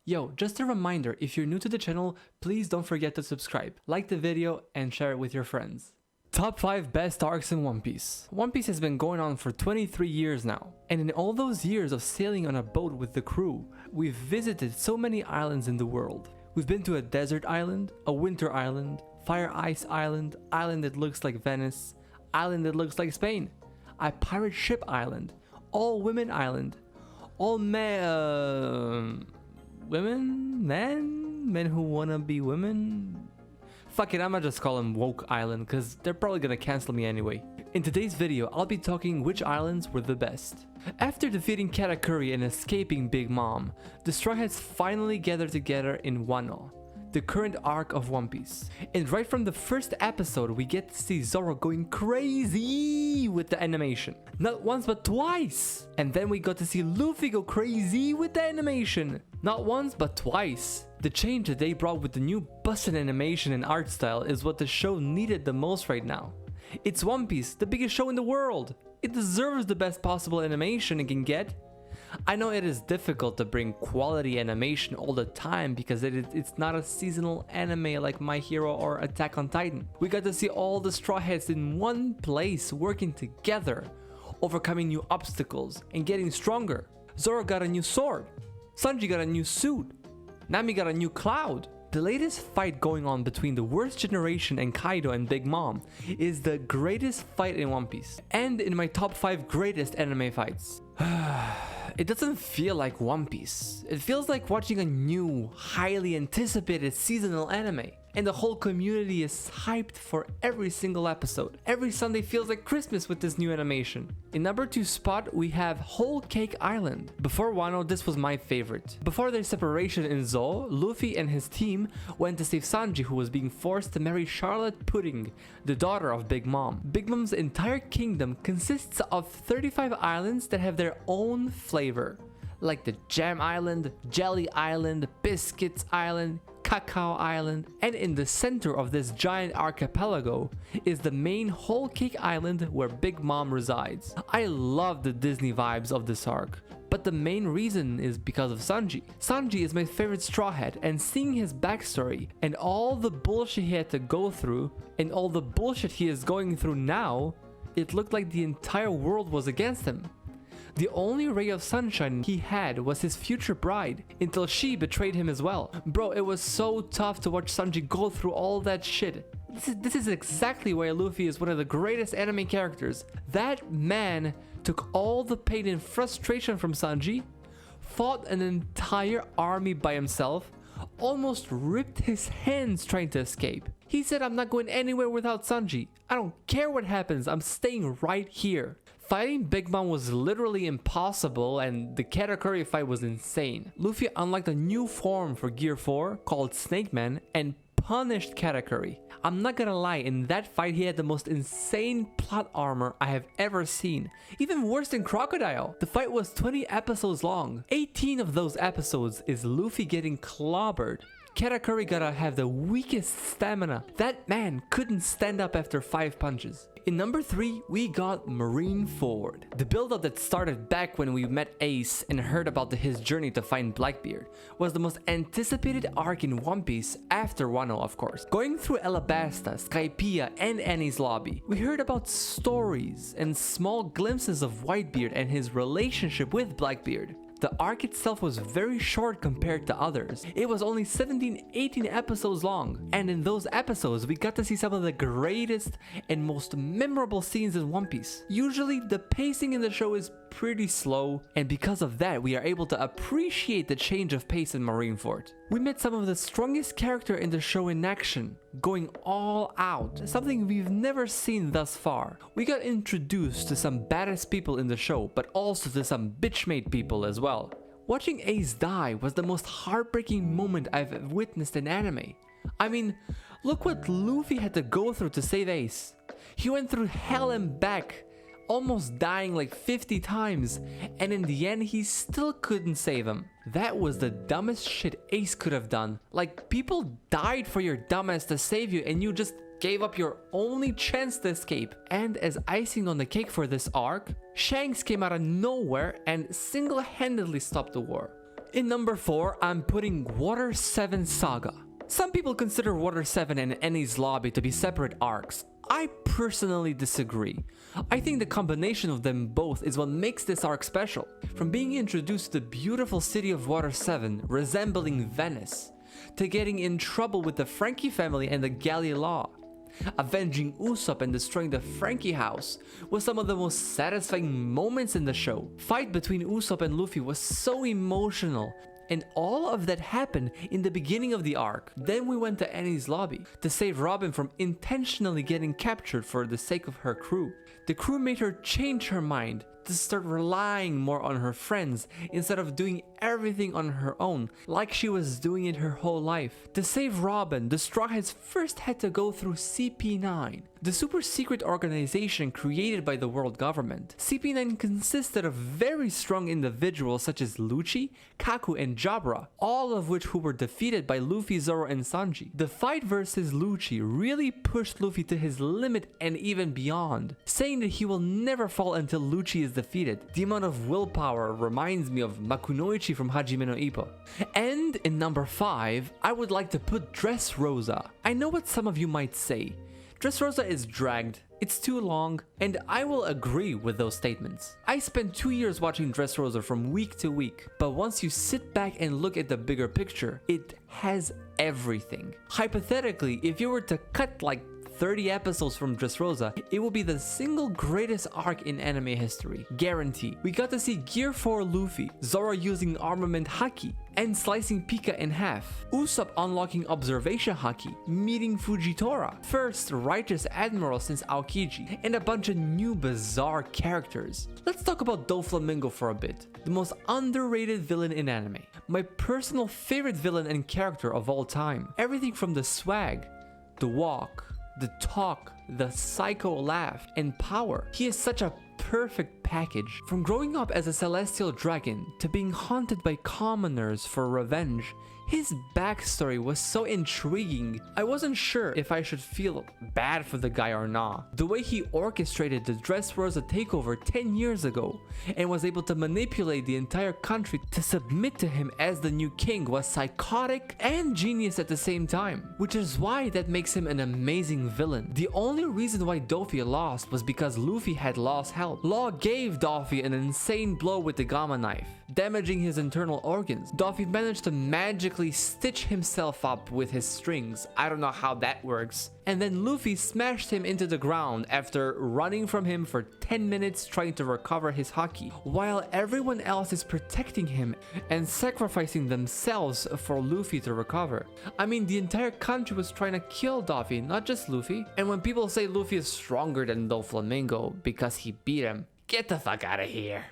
Yo, just a reminder, if you're new to the channel, please don't forget to subscribe, like the video, and share it with your friends. Top 5 best arcs in One Piece. One Piece has been going on for 23 years now, and in all those years of sailing on a boat with the crew, we've visited so many islands in the world. We've been to a desert island, a winter island, fire ice island, island that looks like Venice, island that looks like Spain, a pirate ship island, all women island, all women, men who wanna be women. Fuck it, I'ma just call them Woke Island, cause they're probably gonna cancel me anyway. In today's video, I'll be talking which islands were the best. After defeating Katakuri and escaping Big Mom, the Straw Hats finally gathered together in Wano, the current arc of One Piece. And right from the first episode, we get to see Zoro going crazy with the animation. Not once, but twice! And then we got to see Luffy go crazy with the animation. Not once, but twice. The change that they brought with the new busted animation and art style is what the show needed the most right now. It's One Piece, the biggest show in the world. It deserves the best possible animation it can get. I know it is difficult to bring quality animation all the time because it's not a seasonal anime like My Hero or Attack on Titan. We got to see all the Straw Hats in one place working together, overcoming new obstacles and getting stronger. Zoro got a new sword, Sanji got a new suit, Nami got a new cloud. The latest fight going on between the worst generation and Kaido and Big Mom is the greatest fight in One Piece, and in my top 5 greatest anime fights. It doesn't feel like One Piece. It feels like watching a new, highly anticipated seasonal anime. And the whole community is hyped for every single episode. Every Sunday feels like Christmas with this new animation. In number 2 spot, we have Whole Cake Island. Before Wano, this was my favorite. Before their separation in Zou, Luffy and his team went to save Sanji, who was being forced to marry Charlotte Pudding, the daughter of Big Mom. Big Mom's entire kingdom consists of 35 islands that have their own flavor, like the Jam Island, Jelly Island, Biscuits Island, Cacao Island, and in the center of this giant archipelago is the main Whole Cake Island where Big Mom resides. I love the Disney vibes of this arc, but the main reason is because of Sanji. Sanji is my favorite Straw Hat, and seeing his backstory and all the bullshit he had to go through and all the bullshit he is going through now, it looked like the entire world was against him. The only ray of sunshine he had was his future bride, until she betrayed him as well. Bro, it was so tough to watch Sanji go through all that shit. This is exactly why Luffy is one of the greatest anime characters. That man took all the pain and frustration from Sanji, fought an entire army by himself, almost ripped his hands trying to escape. He said, "I'm not going anywhere without Sanji. I don't care what happens, I'm staying right here." Fighting Big Mom was literally impossible, and the Katakuri fight was insane. Luffy unlocked a new form for Gear 4 called Snake Man and punished Katakuri. I'm not gonna lie, in that fight he had the most insane plot armor I have ever seen. Even worse than Crocodile. The fight was 20 episodes long. 18 of those episodes is Luffy getting clobbered. Katakuri gotta have the weakest stamina. That man couldn't stand up after 5 punches. In number 3, we got Marineford. The build-up that started back when we met Ace and heard about his journey to find Blackbeard was the most anticipated arc in One Piece after Wano, of course. Going through Alabasta, Skypiea, and Enies Lobby, we heard about stories and small glimpses of Whitebeard and his relationship with Blackbeard. The arc itself was very short compared to others. It was only 17-18 episodes long, and in those episodes we got to see some of the greatest and most memorable scenes in One Piece. Usually the pacing in the show is pretty slow, and because of that we are able to appreciate the change of pace in Marineford. We met some of the strongest character in the show in action, going all out, something we've never seen thus far. We got introduced to some badass people in the show, but also to some bitch-made people as well. Watching Ace die was the most heartbreaking moment I've witnessed in anime. I mean, look what Luffy had to go through to save Ace. He went through hell and back, almost dying like 50 times, and in the end he still couldn't save him. That was the dumbest shit Ace could have done. Like, people died for your dumbass to save you and you just gave up your only chance to escape. And as icing on the cake for this arc, Shanks came out of nowhere and single-handedly stopped the war. In number 4, I'm putting Water 7 Saga. Some people consider Water 7 and Enies Lobby to be separate arcs. I personally disagree. I think the combination of them both is what makes this arc special. From being introduced to the beautiful city of Water 7, resembling Venice, to getting in trouble with the Frankie family and the Galley Law, avenging Usopp and destroying the Frankie house was some of the most satisfying moments in the show. Fight between Usopp and Luffy was so emotional, and all of that happened in the beginning of the arc. Then we went to Enies Lobby to save Robin from intentionally getting captured for the sake of her crew. The crew made her change her mind to start relying more on her friends instead of doing everything on her own like she was doing it her whole life. To save Robin, the Straw Hats first had to go through CP9, the super secret organization created by the world government. CP9 consisted of very strong individuals such as Lucci, Kaku, and Jabra, all of which who were defeated by Luffy, Zoro, and Sanji. The fight versus Lucci really pushed Luffy to his limit and even beyond, saying that he will never fall until Lucci is defeated. The amount of willpower reminds me of Makunoichi from Hajime no Ippo. And in number 5, I would like to put Dressrosa. I know what some of you might say. Dressrosa is dragged, it's too long, and I will agree with those statements. I spent 2 years watching Dressrosa from week to week, but once you sit back and look at the bigger picture, it has everything. Hypothetically, if you were to cut like 30 episodes from Dressrosa, it will be the single greatest arc in anime history. Guarantee. We got to see Gear 4 Luffy, Zoro using armament Haki, and slicing Pika in half, Usopp unlocking observation Haki, meeting Fujitora, first righteous admiral since Aokiji, and a bunch of new bizarre characters. Let's talk about Doflamingo for a bit, the most underrated villain in anime. My personal favorite villain and character of all time. Everything from the swag, the walk, the talk, the psycho laugh, and power. He is such a perfect package. From growing up as a celestial dragon to being haunted by commoners for revenge, his backstory was so intriguing. I wasn't sure if I should feel bad for the guy or not. The way he orchestrated the Dressrosa takeover 10 years ago and was able to manipulate the entire country to submit to him as the new king was psychotic and genius at the same time, which is why that makes him an amazing villain. The only reason why Doffy lost was because Luffy had lost help. Law gave Doffy an insane blow with the Gamma knife, damaging his internal organs. Doffy managed to magically stitch himself up with his strings. I don't know how that works. And then Luffy smashed him into the ground after running from him for 10 minutes trying to recover his Haki, while everyone else is protecting him and sacrificing themselves for Luffy to recover. I mean, the entire country was trying to kill Doffy, not just Luffy. And when people say Luffy is stronger than Doflamingo because he beat him, get the fuck out of here.